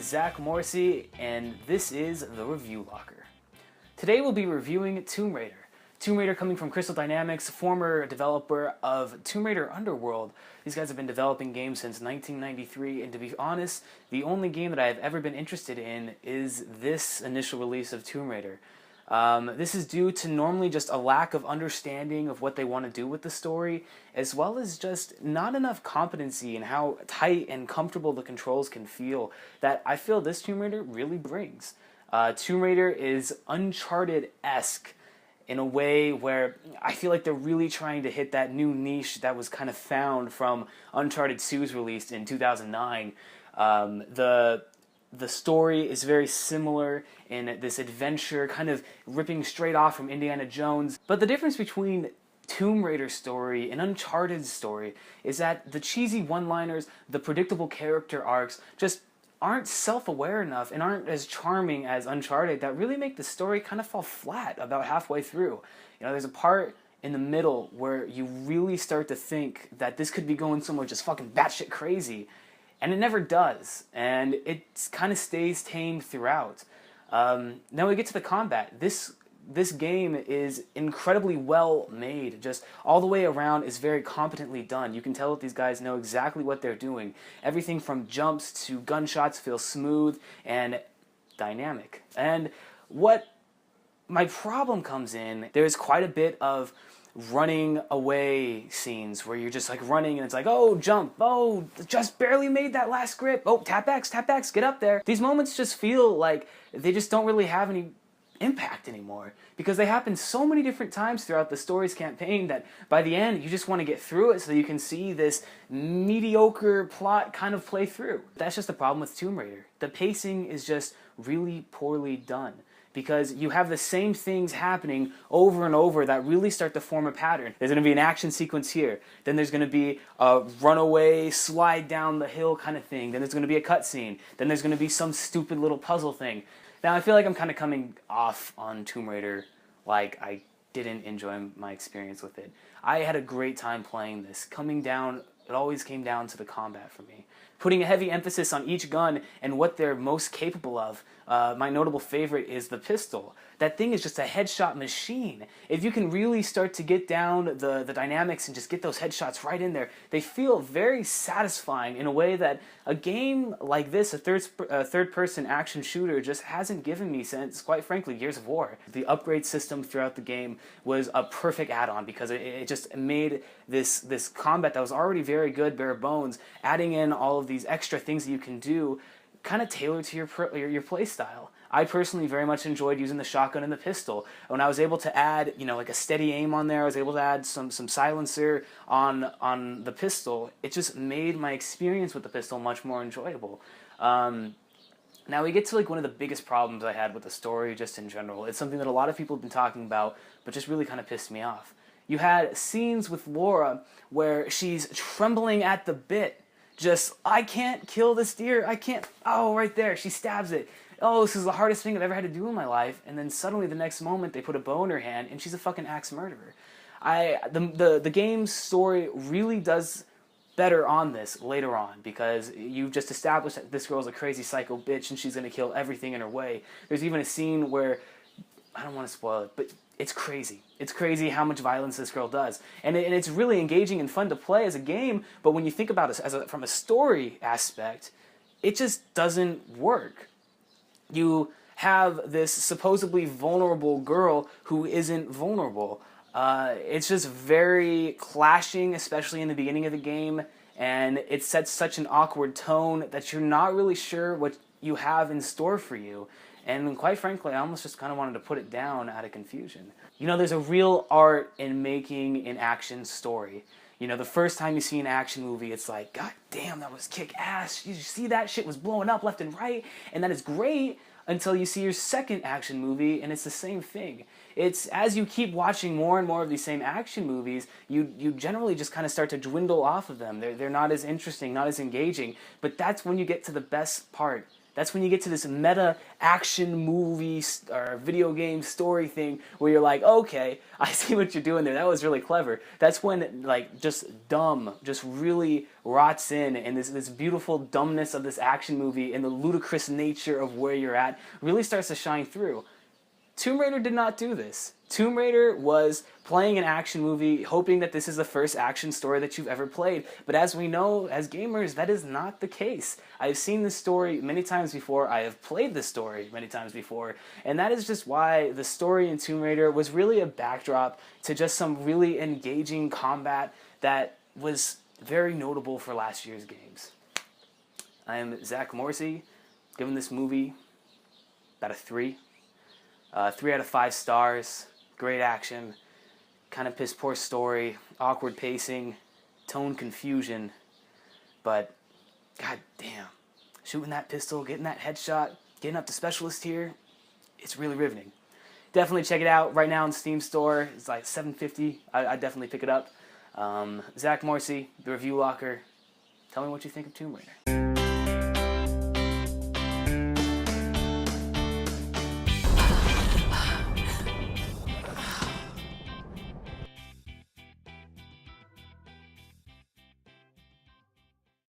Zach Morrissey, and this is The Review Locker. Today we'll be reviewing Tomb Raider. Tomb Raider coming from Crystal Dynamics, former developer of Tomb Raider Underworld. These guys have been developing games since 1993, and to be honest, the only game that I have ever been interested in is this initial release of Tomb Raider. This is due to normally just a lack of understanding of what they want to do with the story, as well as just not enough competency in how tight and comfortable the controls can feel that I feel this Tomb Raider really brings. Tomb Raider is Uncharted-esque in a way where I feel like they're really trying to hit that new niche that was kind of found from Uncharted 2's release in 2009. The story is very similar in this adventure, kind of ripping straight off from Indiana Jones. But the difference between Tomb Raider's story and Uncharted's story is that the cheesy one-liners, the predictable character arcs, just aren't self-aware enough and aren't as charming as Uncharted that really make the story kind of fall flat about halfway through. You know, there's a part in the middle where you really start to think that this could be going somewhere just fucking batshit crazy. And it never does, and it kind of stays tame throughout. Now we get to the combat. This game is incredibly well made. Just all the way around is very competently done. You can tell that these guys know exactly what they're doing. Everything from jumps to gunshots feels smooth and dynamic. And what my problem comes in, there's quite a bit of running away scenes where you're just like running and it's like, oh, jump, oh, just barely made that last grip, oh, tap X, get up there. These moments just feel like they just don't really have any impact anymore because they happen so many different times throughout the story's campaign that by the end you just want to get through it so you can see this mediocre plot kind of play through. That's just the problem with Tomb Raider. The pacing is just really poorly done, because you have the same things happening over and over that really start to form a pattern. There's going to be an action sequence here, then there's going to be a runaway, slide down the hill kind of thing, then there's going to be a cutscene, then there's going to be some stupid little puzzle thing. Now I feel like I'm kind of coming off on Tomb Raider like I didn't enjoy my experience with it. I had a great time playing this. It always came down to the combat for me. Putting a heavy emphasis on each gun and what they're most capable of. My notable favorite is the pistol. That thing is just a headshot machine. If you can really start to get down the dynamics and just get those headshots right in there, they feel very satisfying in a way that a game like this, a third-person action shooter, just hasn't given me since, quite frankly, Gears of War. The upgrade system throughout the game was a perfect add-on because it just made this combat that was already very good, bare bones, adding in all of these extra things that you can do, kind of tailored to your play style. I personally very much enjoyed using the shotgun and the pistol. When I was able to add, like a steady aim on there, I was able to add some silencer on the pistol. It just made my experience with the pistol much more enjoyable. Now we get to one of the biggest problems I had with the story just in general. It's something that a lot of people have been talking about, but just really kind of pissed me off. You had scenes with Laura where she's trembling at the bit. Just, I can't kill this deer, I can't, oh, right there, she stabs it. Oh, this is the hardest thing I've ever had to do in my life. And then suddenly the next moment they put a bow in her hand and she's a fucking axe murderer. The game's story really does better on this later on because you've just established that this girl's a crazy psycho bitch and she's going to kill everything in her way. There's even a scene where, I don't want to spoil it, but it's crazy. It's crazy how much violence this girl does. And it's really engaging and fun to play as a game, but when you think about it from a story aspect, it just doesn't work. You have this supposedly vulnerable girl who isn't vulnerable. It's just very clashing, especially in the beginning of the game, and it sets such an awkward tone that you're not really sure what you have in store for you. And quite frankly, I almost just kind of wanted to put it down out of confusion. There's a real art in making an action story. The first time you see an action movie, it's like, God damn, that was kick-ass. You see that shit was blowing up left and right, and that is great until you see your second action movie, and it's the same thing. It's as you keep watching more and more of these same action movies, you generally just kind of start to dwindle off of them. They're not as interesting, not as engaging, but that's when you get to the best part. That's when you get to this meta action movie or video game story thing where you're like, okay, I see what you're doing there. That was really clever. That's when like just dumb just really rots in, and this beautiful dumbness of this action movie and the ludicrous nature of where you're at really starts to shine through. Tomb Raider did not do this. Tomb Raider was playing an action movie, hoping that this is the first action story that you've ever played. But as we know, as gamers, that is not the case. I've seen this story many times before. I have played this story many times before. And that is just why the story in Tomb Raider was really a backdrop to just some really engaging combat that was very notable for last year's games. I am Zach Morrissey, giving this movie about a 3. 3 out of 5 stars. Great action, kind of piss poor story, awkward pacing, tone confusion, but god damn, shooting that pistol, getting that headshot, getting up to specialist here, it's really riveting. Definitely check it out right now in Steam store. It's like $7.50. I'd definitely pick it up. Zach Morrissey, the Review Locker. Tell me what you think of Tomb Raider.